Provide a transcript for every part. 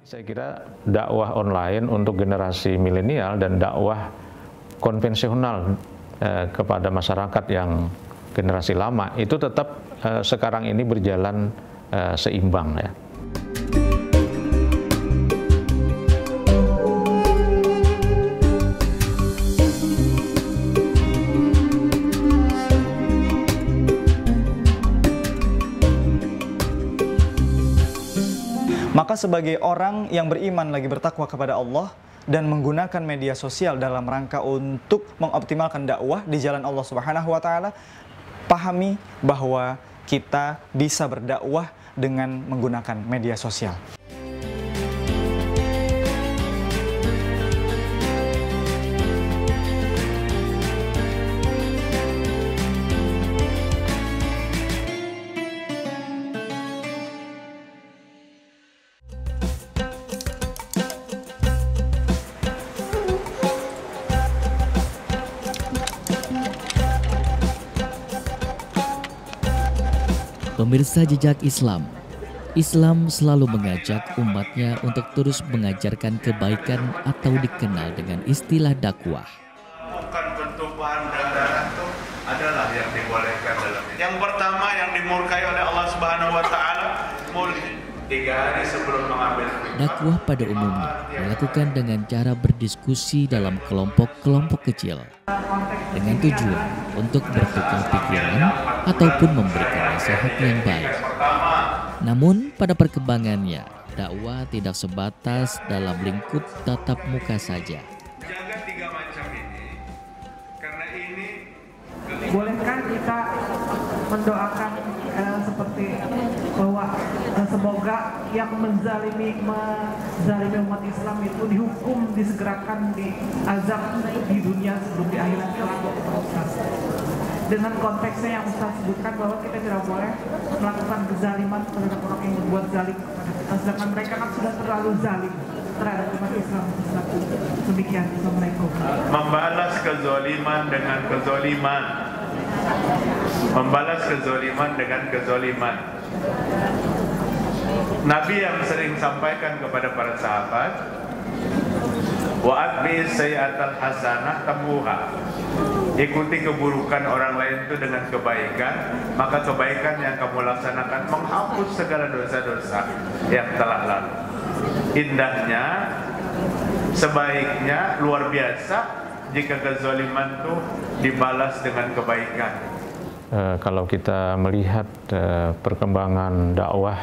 Saya kira dakwah online untuk generasi milenial dan dakwah konvensional kepada masyarakat yang generasi lama itu tetap sekarang ini berjalan seimbang ya. Maka sebagai orang yang beriman lagi bertakwa kepada Allah dan menggunakan media sosial dalam rangka untuk mengoptimalkan dakwah di jalan Allah Subhanahu wa taala, pahami bahwa kita bisa berdakwah dengan menggunakan media sosial. Pemirsa Jejak Islam, Islam selalu mengajak umatnya untuk terus mengajarkan kebaikan atau dikenal dengan istilah dakwah. Bukan pertumpahan darah itu adalah yang dibolehkan dalamnya. Yang pertama yang dimurkai oleh Allah Subhanahu wa taala, 3 hari sebelum mengambil dakwah pada umumnya dilakukan dengan cara berdiskusi dalam kelompok-kelompok kecil dengan tujuan untuk bertukar pikiran ataupun memberikan nasihat yang baik. Namun pada perkembangannya, dakwah tidak sebatas dalam lingkup tatap muka saja. Jaga 3 macam ini, karena ini bolehkah kita mendoakan seperti bahwa semoga yang menzalimi umat Islam itu dihukum, disegerakan, diazab di dunia sebelum di akhirat kelak. Dengan konteksnya yang Ustaz sebutkan bahwa kita tidak boleh melakukan kezaliman terhadap orang yang berbuat zalim kepada kita, sedangkan mereka kan sudah terlalu zalim terhadap umat Islam. Demikian. Assalamualaikum. membalas kezaliman dengan kezaliman. Membalas kezaliman dengan kezaliman. Nabi yang sering sampaikan kepada para sahabat, wa atbi sayyi'atal hasanah tamuha. Ikuti keburukan orang lain itu dengan kebaikan, maka kebaikan yang kamu laksanakan menghapus segala dosa-dosa yang telah lalu. Indahnya, sebaiknya, luar biasa jika kezaliman itu dibalas dengan kebaikan. Kalau kita melihat perkembangan dakwah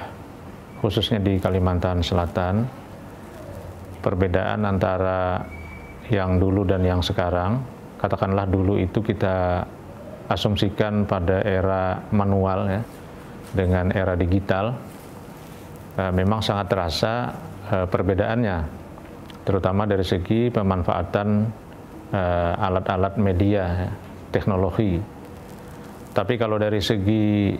khususnya di Kalimantan Selatan, perbedaan antara yang dulu dan yang sekarang, katakanlah dulu itu kita asumsikan pada era manual ya, dengan era digital, memang sangat terasa perbedaannya, terutama dari segi pemanfaatan alat-alat media, ya, teknologi. Tapi kalau dari segi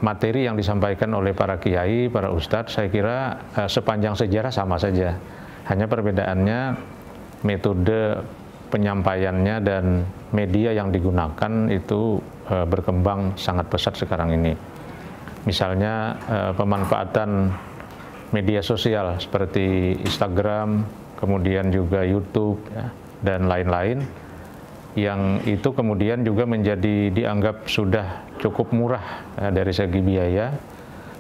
materi yang disampaikan oleh para kiai, para ustadz, saya kira sepanjang sejarah sama saja. Hanya perbedaannya metode penyampaiannya dan media yang digunakan itu berkembang sangat pesat sekarang ini. Misalnya pemanfaatan media sosial seperti Instagram, kemudian juga YouTube ya, dan lain-lain, yang itu kemudian juga menjadi dianggap sudah cukup murah dari segi biaya,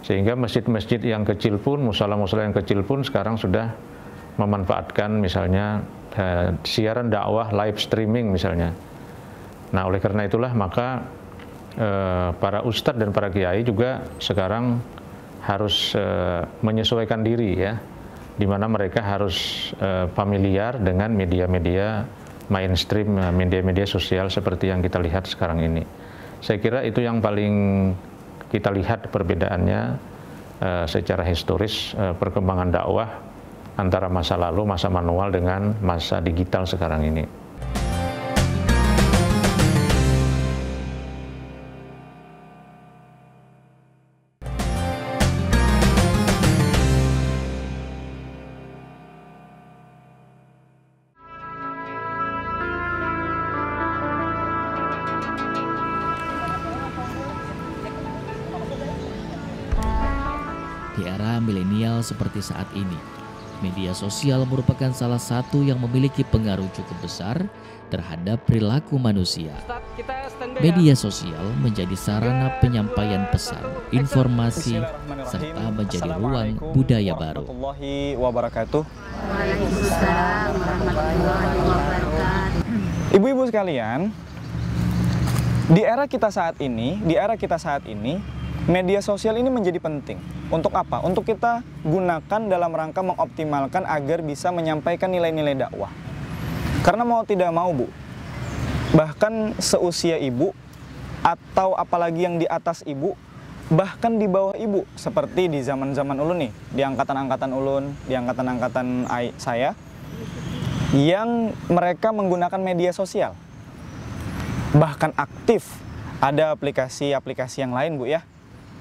sehingga masjid-masjid yang kecil pun, musala-musala yang kecil pun sekarang sudah memanfaatkan misalnya siaran dakwah live streaming misalnya. Nah, oleh karena itulah maka para ustadz dan para kiai juga sekarang harus menyesuaikan diri ya, di mana mereka harus familiar dengan media-media mainstream, media-media sosial seperti yang kita lihat sekarang ini. Saya kira itu yang paling kita lihat perbedaannya secara historis, perkembangan dakwah antara masa lalu, masa manual dengan masa digital sekarang ini. Di era milenial seperti saat ini, media sosial merupakan salah satu yang memiliki pengaruh cukup besar terhadap perilaku manusia. Media sosial menjadi sarana penyampaian pesan, informasi, serta menjadi ruang budaya baru. Warahmatullahi wabarakatuh. Waalaikumsalam warahmatullahi wabarakatuh. Ibu-ibu sekalian, di era kita saat ini, media sosial ini menjadi penting. Untuk apa? Untuk kita gunakan dalam rangka mengoptimalkan agar bisa menyampaikan nilai-nilai dakwah. Karena mau tidak mau, Bu, bahkan seusia ibu atau apalagi yang di atas ibu, bahkan di bawah ibu, seperti di zaman-zaman ulun nih, di angkatan-angkatan ulun, di angkatan-angkatan saya, yang mereka menggunakan media sosial. Bahkan aktif, ada aplikasi-aplikasi yang lain, Bu, ya,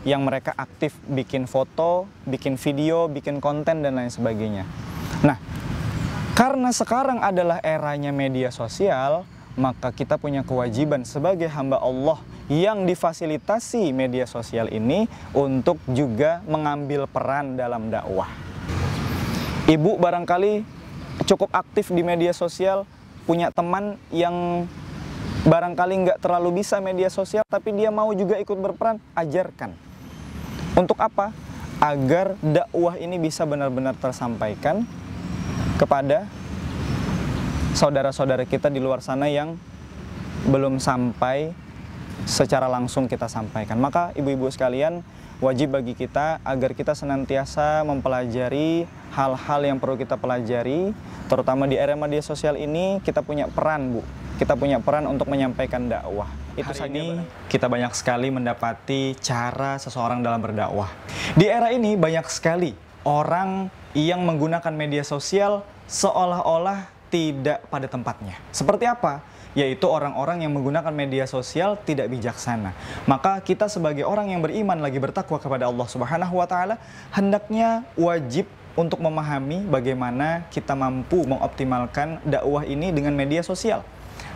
yang mereka aktif bikin foto, bikin video, bikin konten, dan lain sebagainya. Nah, karena sekarang adalah eranya media sosial, maka kita punya kewajiban sebagai hamba Allah yang difasilitasi media sosial ini untuk juga mengambil peran dalam dakwah. Ibu barangkali cukup aktif di media sosial, punya teman yang barangkali nggak terlalu bisa media sosial, tapi dia mau juga ikut berperan, ajarkan. Untuk apa? Agar dakwah ini bisa benar-benar tersampaikan kepada saudara-saudara kita di luar sana yang belum sampai secara langsung kita sampaikan. Maka ibu-ibu sekalian, wajib bagi kita agar kita senantiasa mempelajari hal-hal yang perlu kita pelajari, terutama di era media sosial ini. Kita punya peran, Bu. Kita punya peran untuk menyampaikan dakwah. Itu saja. Ini kita banyak sekali mendapati cara seseorang dalam berdakwah. Di era ini banyak sekali orang yang menggunakan media sosial seolah-olah tidak pada tempatnya. Seperti apa? Yaitu orang-orang yang menggunakan media sosial tidak bijaksana. Maka kita sebagai orang yang beriman lagi bertakwa kepada Allah Subhanahu wa taala, hendaknya wajib untuk memahami bagaimana kita mampu mengoptimalkan dakwah ini dengan media sosial.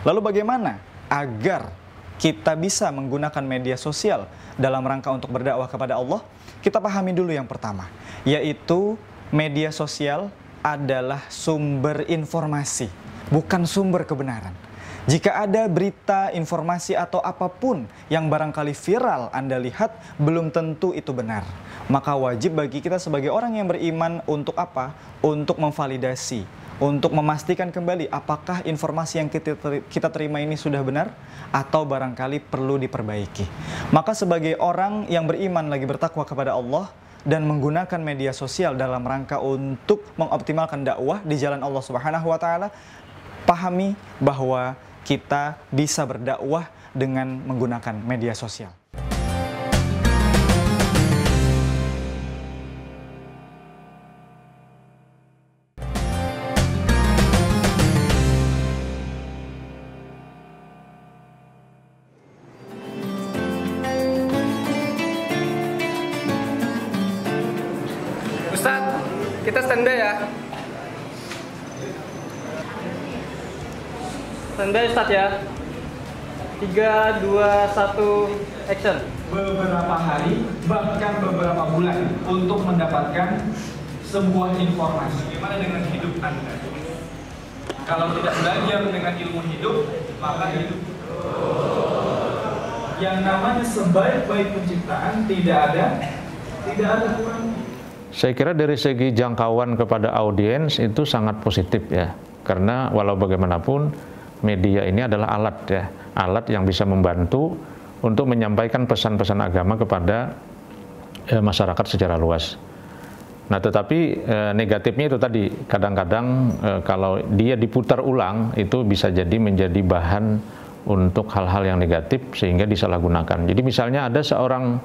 Lalu bagaimana agar kita bisa menggunakan media sosial dalam rangka untuk berdakwah kepada Allah? Kita pahami dulu yang pertama, yaitu media sosial adalah sumber informasi, bukan sumber kebenaran. Jika ada berita, informasi, atau apapun yang barangkali viral Anda lihat, belum tentu itu benar. Maka wajib bagi kita sebagai orang yang beriman untuk apa? Untuk memvalidasi, untuk memastikan kembali apakah informasi yang kita terima ini sudah benar atau barangkali perlu diperbaiki. Maka sebagai orang yang beriman lagi bertakwa kepada Allah dan menggunakan media sosial dalam rangka untuk mengoptimalkan dakwah di jalan Allah Subhanahu wa taala, pahami bahwa kita bisa berdakwah dengan menggunakan media sosial. Ustadz, kita standby ya. Standby Ustadz ya. 3, 2, 1, action. Beberapa hari, bahkan beberapa bulan untuk mendapatkan sebuah informasi. Bagaimana dengan hidup Anda? Kalau tidak belajar dengan ilmu hidup, maka hidup. Yang namanya sebaik-baik penciptaan tidak ada kurangnya. Saya kira dari segi jangkauan kepada audiens itu sangat positif ya, karena walau bagaimanapun media ini adalah alat ya, alat yang bisa membantu untuk menyampaikan pesan-pesan agama kepada masyarakat secara luas. Nah, tetapi negatifnya itu tadi, kadang-kadang kalau dia diputar ulang itu bisa jadi menjadi bahan untuk hal-hal yang negatif sehingga disalahgunakan. Jadi misalnya ada seorang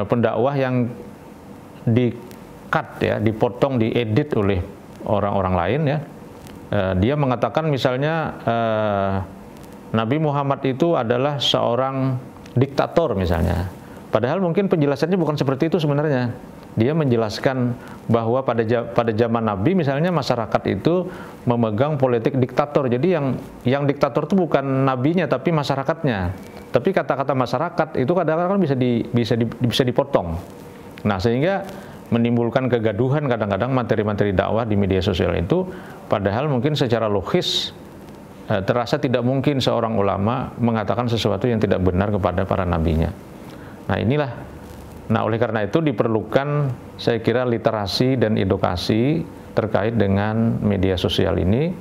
pendakwah yang di-cut ya, dipotong, diedit oleh orang-orang lain ya. Dia mengatakan misalnya Nabi Muhammad itu adalah seorang diktator misalnya. Padahal mungkin penjelasannya bukan seperti itu sebenarnya. Dia menjelaskan bahwa pada zaman Nabi misalnya masyarakat itu memegang politik diktator. Jadi yang diktator itu bukan nabinya tapi masyarakatnya. Tapi kata-kata masyarakat itu kadang-kadang bisa dipotong. Nah, sehingga menimbulkan kegaduhan kadang-kadang materi-materi dakwah di media sosial itu, padahal mungkin secara logis terasa tidak mungkin seorang ulama mengatakan sesuatu yang tidak benar kepada para nabinya. Nah inilah, oleh karena itu diperlukan saya kira literasi dan edukasi terkait dengan media sosial ini,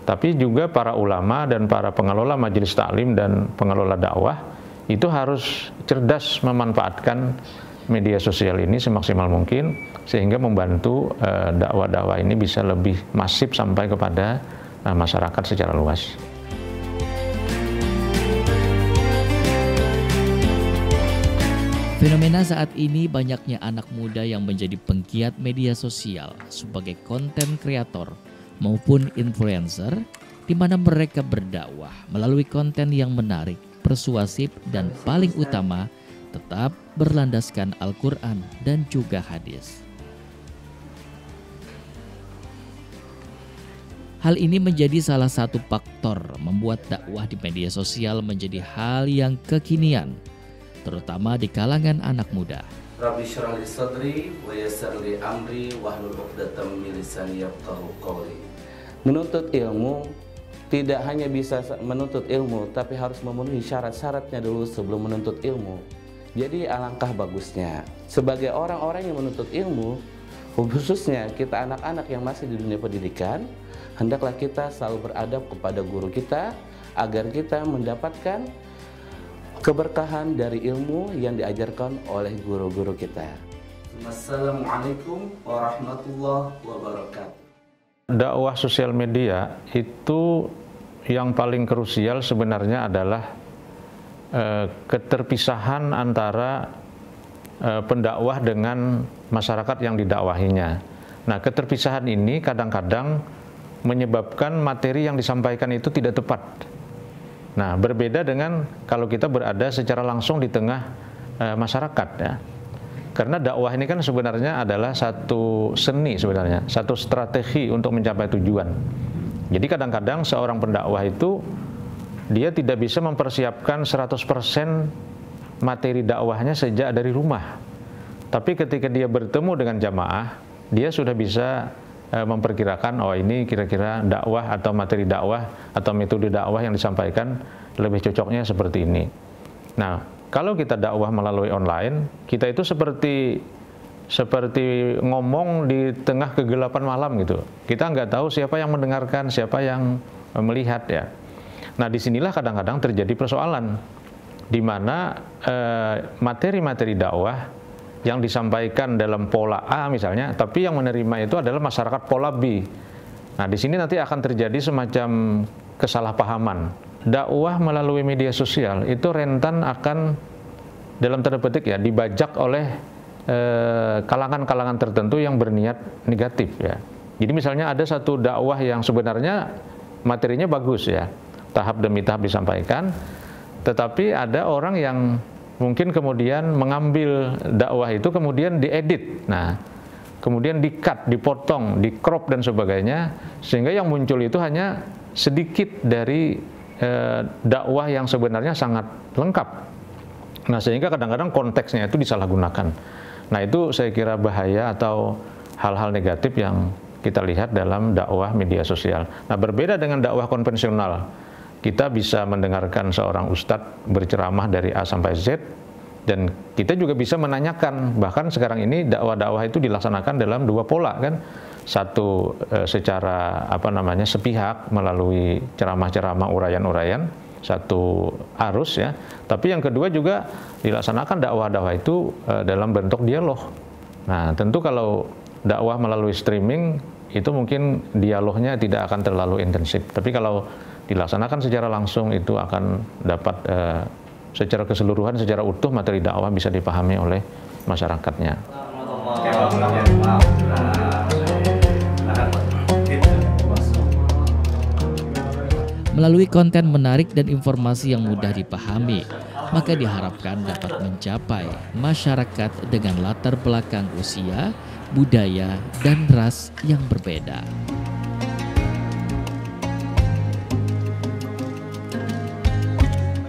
tapi juga para ulama dan para pengelola majelis taklim dan pengelola dakwah itu harus cerdas memanfaatkan media sosial ini semaksimal mungkin sehingga membantu dakwah-dakwah ini bisa lebih masif sampai kepada masyarakat secara luas. Fenomena saat ini banyaknya anak muda yang menjadi penggiat media sosial sebagai konten kreator maupun influencer, di mana mereka berdakwah melalui konten yang menarik, persuasif, dan paling utama tetap berlandaskan Al-Quran dan juga hadis. Hal ini menjadi salah satu faktor membuat dakwah di media sosial menjadi hal yang kekinian, terutama di kalangan anak muda. Rabbi syrah li sadri wa yassir li amri wahlul 'uqdatam min lisani yafqahu qawli. Menuntut ilmu tidak hanya bisa menuntut ilmu, tapi harus memenuhi syarat-syaratnya dulu sebelum menuntut ilmu. Jadi alangkah bagusnya sebagai orang-orang yang menuntut ilmu, khususnya kita anak-anak yang masih di dunia pendidikan, hendaklah kita selalu beradab kepada guru kita agar kita mendapatkan keberkahan dari ilmu yang diajarkan oleh guru-guru kita. Wassalamualaikum warahmatullahi wabarakatuh. Dakwah sosial media itu yang paling krusial sebenarnya adalah keterpisahan antara pendakwah dengan masyarakat yang didakwahinya. Nah, keterpisahan ini kadang-kadang menyebabkan materi yang disampaikan itu tidak tepat. Nah, berbeda dengan kalau kita berada secara langsung di tengah masyarakat ya. Karena dakwah ini kan sebenarnya adalah satu seni sebenarnya, satu strategi untuk mencapai tujuan. Jadi kadang-kadang seorang pendakwah itu dia tidak bisa mempersiapkan 100% materi dakwahnya sejak dari rumah. Tapi ketika dia bertemu dengan jamaah, dia sudah bisa memperkirakan, oh ini kira-kira dakwah atau materi dakwah atau metode dakwah yang disampaikan lebih cocoknya seperti ini. Nah, kalau kita dakwah melalui online, kita itu seperti ngomong di tengah kegelapan malam gitu. Kita nggak tahu siapa yang mendengarkan, siapa yang melihat ya. Nah, disinilah kadang-kadang terjadi persoalan, di mana materi-materi dakwah yang disampaikan dalam pola A misalnya, tapi yang menerima itu adalah masyarakat pola B. Nah, di sini nanti akan terjadi semacam kesalahpahaman. Dakwah melalui media sosial itu rentan akan, dalam tanda petik ya, dibajak oleh kalangan-kalangan tertentu yang berniat negatif ya. Jadi misalnya ada satu dakwah yang sebenarnya materinya bagus ya, tahap demi tahap disampaikan, tetapi ada orang yang mungkin kemudian mengambil dakwah itu kemudian diedit, nah kemudian di-cut, dipotong, di-crop dan sebagainya, sehingga yang muncul itu hanya sedikit dari dakwah yang sebenarnya sangat lengkap. Nah, sehingga kadang-kadang konteksnya itu disalahgunakan. Nah, itu saya kira bahaya atau hal-hal negatif yang kita lihat dalam dakwah media sosial. Nah, berbeda dengan dakwah konvensional, kita bisa mendengarkan seorang ustadz berceramah dari A sampai Z, dan kita juga bisa menanyakan. Bahkan sekarang ini dakwah-dakwah itu dilaksanakan dalam dua pola kan. Satu secara sepihak melalui ceramah-ceramah, uraian-uraian, satu arus ya. Tapi yang kedua juga dilaksanakan dakwah-dakwah itu dalam bentuk dialog. Nah, tentu kalau dakwah melalui streaming itu mungkin dialognya tidak akan terlalu intensif. Tapi kalau dilaksanakan secara langsung itu akan dapat secara keseluruhan, secara utuh materi dakwah bisa dipahami oleh masyarakatnya. Melalui konten menarik dan informasi yang mudah dipahami, maka diharapkan dapat mencapai masyarakat dengan latar belakang usia, budaya, dan ras yang berbeda.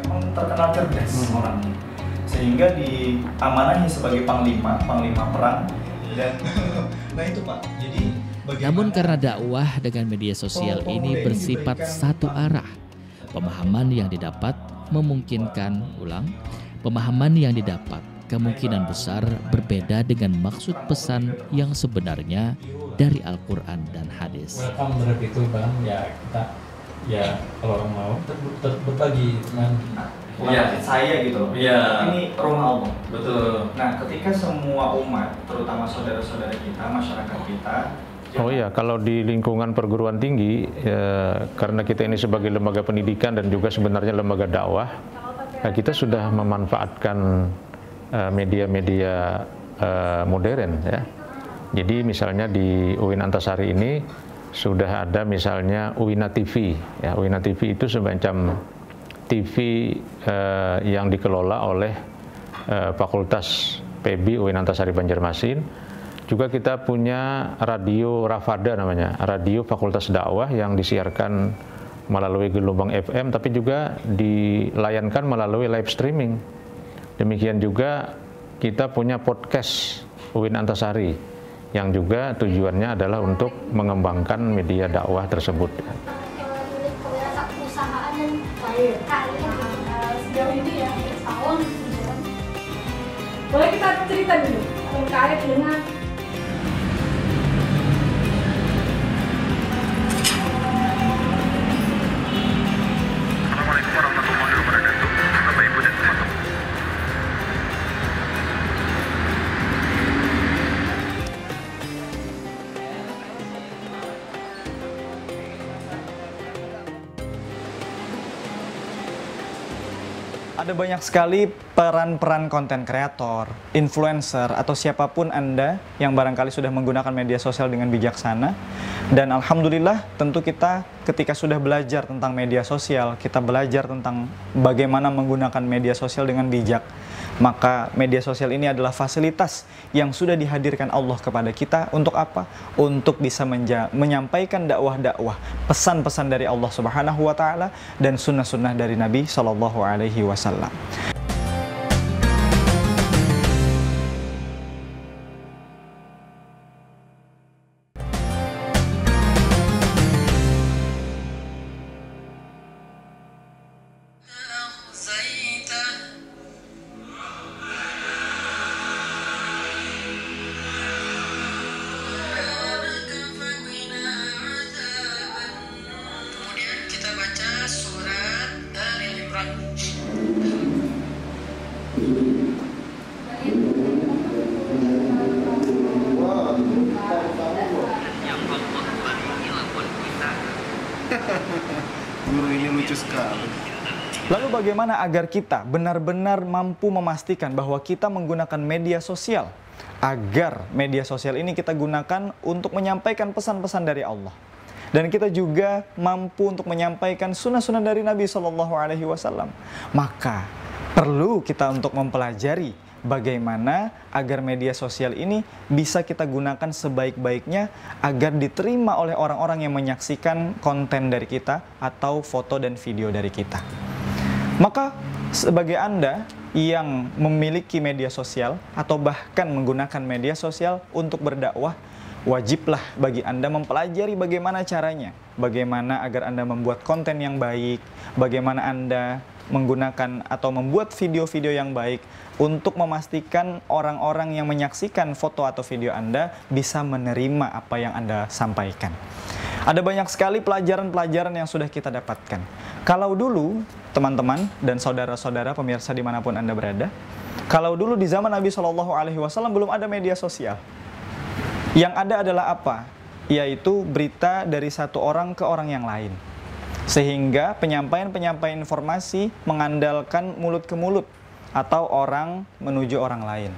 Memang terkenal cerdas orangnya, sehingga diamanahi sebagai panglima perang Dan nah itu Pak. Jadi namun karena dakwah dengan media sosial ini bersifat satu arah, pemahaman yang didapat kemungkinan besar berbeda dengan maksud pesan yang sebenarnya dari Al-Quran dan hadis. Welcome berarti itu Bang, ya kita kalau orang mau berbagi dengan saya gitu loh. Ini rumah Allah. Betul. Nah, ketika semua umat, terutama saudara-saudara kita, masyarakat kita. Oh iya, kalau di lingkungan perguruan tinggi, karena kita ini sebagai lembaga pendidikan dan juga sebenarnya lembaga dakwah, kita sudah memanfaatkan media-media modern ya. Jadi misalnya di UIN Antasari ini sudah ada misalnya Uina TV. Ya, Uina TV itu semacam TV yang dikelola oleh Fakultas PB UIN Antasari Banjarmasin. Juga kita punya radio Rafada namanya, radio Fakultas Dakwah yang disiarkan melalui gelombang FM, tapi juga dilayankan melalui live streaming. Demikian juga kita punya podcast UIN Antasari yang juga tujuannya adalah untuk mengembangkan media dakwah tersebut. Perusahaan yang baik, sejauh ini ya, setahun. Boleh kita cerita dulu terkait dengan ada banyak sekali peran-peran konten kreator, influencer, atau siapapun Anda yang barangkali sudah menggunakan media sosial dengan bijaksana. Dan alhamdulillah tentu kita ketika sudah belajar tentang media sosial, kita belajar tentang bagaimana menggunakan media sosial dengan bijak. Maka media sosial ini adalah fasilitas yang sudah dihadirkan Allah kepada kita untuk apa? Untuk bisa menyampaikan dakwah-dakwah, pesan-pesan dari Allah Subhanahu wa taala dan sunnah-sunnah dari Nabi sallallahu alaihi wasallam. Guru ini lucu sekali. Lalu bagaimana agar kita benar-benar mampu memastikan bahwa kita menggunakan media sosial, agar media sosial ini kita gunakan untuk menyampaikan pesan-pesan dari Allah, dan kita juga mampu untuk menyampaikan sunnah-sunnah dari Nabi Shallallahu Alaihi Wasallam. Maka perlu kita untuk mempelajari bagaimana agar media sosial ini bisa kita gunakan sebaik-baiknya agar diterima oleh orang-orang yang menyaksikan konten dari kita atau foto dan video dari kita. Maka sebagai Anda yang memiliki media sosial atau bahkan menggunakan media sosial untuk berdakwah, wajiblah bagi Anda mempelajari bagaimana caranya, bagaimana agar Anda membuat konten yang baik, bagaimana Anda menggunakan atau membuat video-video yang baik untuk memastikan orang-orang yang menyaksikan foto atau video Anda bisa menerima apa yang Anda sampaikan. Ada banyak sekali pelajaran-pelajaran yang sudah kita dapatkan. Kalau dulu, teman-teman dan saudara-saudara pemirsa dimanapun Anda berada, kalau dulu di zaman Nabi SAW belum ada media sosial. Yang ada adalah apa? Yaitu berita dari satu orang ke orang yang lain. Sehingga penyampaian informasi mengandalkan mulut ke mulut atau orang menuju orang lain.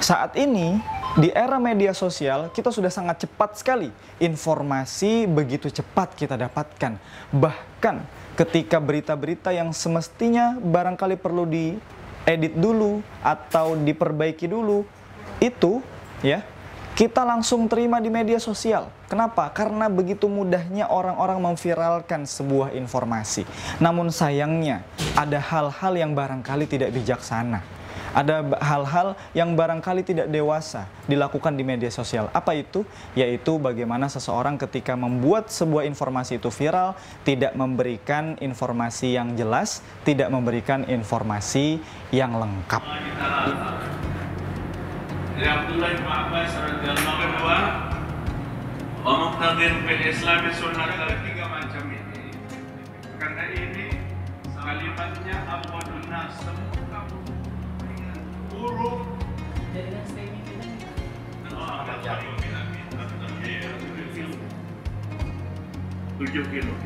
Saat ini, di era media sosial, kita sudah sangat cepat sekali. Informasi begitu cepat kita dapatkan. Bahkan ketika berita-berita yang semestinya barangkali perlu diedit dulu atau diperbaiki dulu, itu ya kita langsung terima di media sosial. Kenapa? Karena begitu mudahnya orang-orang memviralkan sebuah informasi. Namun sayangnya ada hal-hal yang barangkali tidak bijaksana. Ada hal-hal yang barangkali tidak dewasa dilakukan di media sosial. Apa itu? Yaitu bagaimana seseorang ketika membuat sebuah informasi itu viral, tidak memberikan informasi yang jelas, tidak memberikan informasi yang lengkap. Abdullah bin Abbas radhiyallahu anhu wa muqtadin fil Islam sunnah, tiga macam ini. Karena ini kalimatnya awalun nas, huruf dengan statement ini. 7 kilo.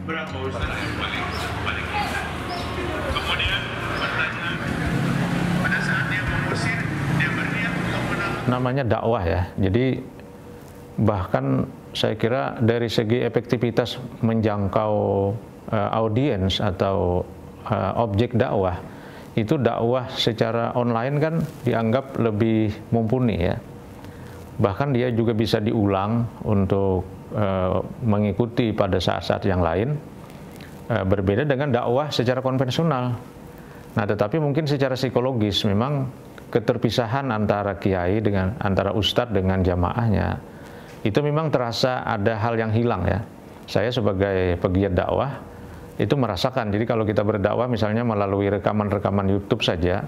Berapa Ustaz yang paling indah? Kemudian pertanyaan, pada saat dia mengusir, dia berniat untuk menang. Namanya dakwah ya. Jadi bahkan saya kira dari segi efektivitas menjangkau audiens atau objek dakwah, itu dakwah secara online kan dianggap lebih mumpuni ya. Bahkan dia juga bisa diulang untuk mengikuti pada saat-saat yang lain, berbeda dengan dakwah secara konvensional. Nah, tetapi mungkin secara psikologis memang keterpisahan antara kiai dengan antara ustadz dengan jamaahnya itu memang terasa ada hal yang hilang ya. Saya sebagai pegiat dakwah itu merasakan. Jadi kalau kita berdakwah misalnya melalui rekaman-rekaman YouTube saja,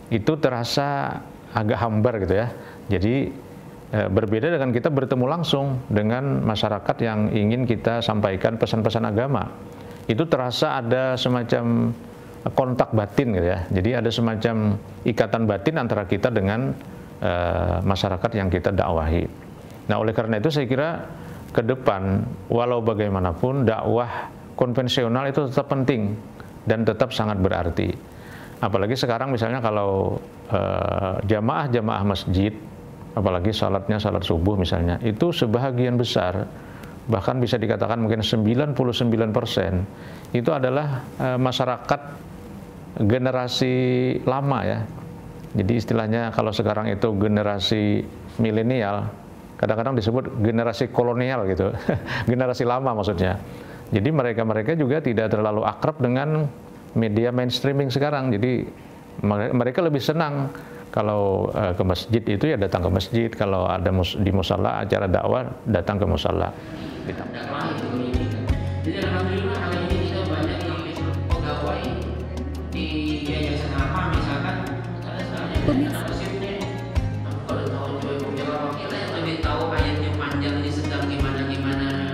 itu terasa agak hambar gitu ya. Jadi berbeda dengan kita bertemu langsung dengan masyarakat yang ingin kita sampaikan pesan-pesan agama. Itu terasa ada semacam kontak batin gitu ya. Jadi ada semacam ikatan batin antara kita dengan masyarakat yang kita dakwahi. Nah, oleh karena itu saya kira ke depan walau bagaimanapun dakwah konvensional itu tetap penting dan tetap sangat berarti. Apalagi sekarang misalnya kalau jamaah-jamaah masjid, apalagi salat subuh misalnya, itu sebahagian besar, bahkan bisa dikatakan mungkin 99% itu adalah masyarakat generasi lama ya. Jadi istilahnya kalau sekarang itu generasi milenial, kadang-kadang disebut generasi kolonial gitu, generasi lama maksudnya. Jadi mereka juga tidak terlalu akrab dengan media mainstreaming sekarang. Jadi mereka lebih senang kalau ke masjid itu ya datang ke masjid, kalau ada di musala acara dakwah datang ke musala. Jadi alhamdulillah hari ini kita banyak yang pegawai di yayasan apa misalkan nasibnya. Kalau tahu jawab kita yang lebih tahu ayatnya panjang ini sedang gimana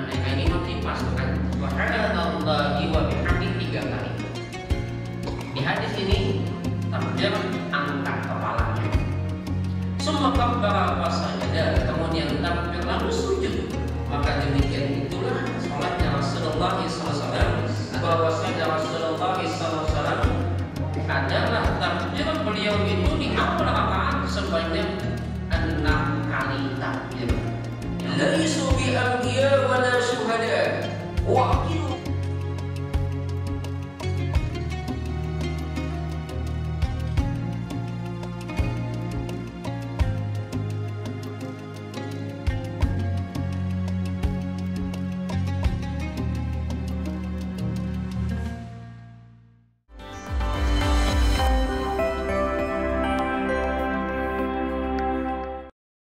kayak ini nanti pas kan. Subhanallahi wa bihamdihi 3 kali. Di hadis ini terjemah angkat kepalanya. Semua kabbara wa sajada, kemudian takbir lalu sujud. Maka demikian itulah salatnya Rasulullah SAW. Bahwasanya Rasulullah SAW adalah takbir beliau itu di awal rakaat sebanyak 6 kali takbir. Laisu bi anbiya wala syuhada. Wa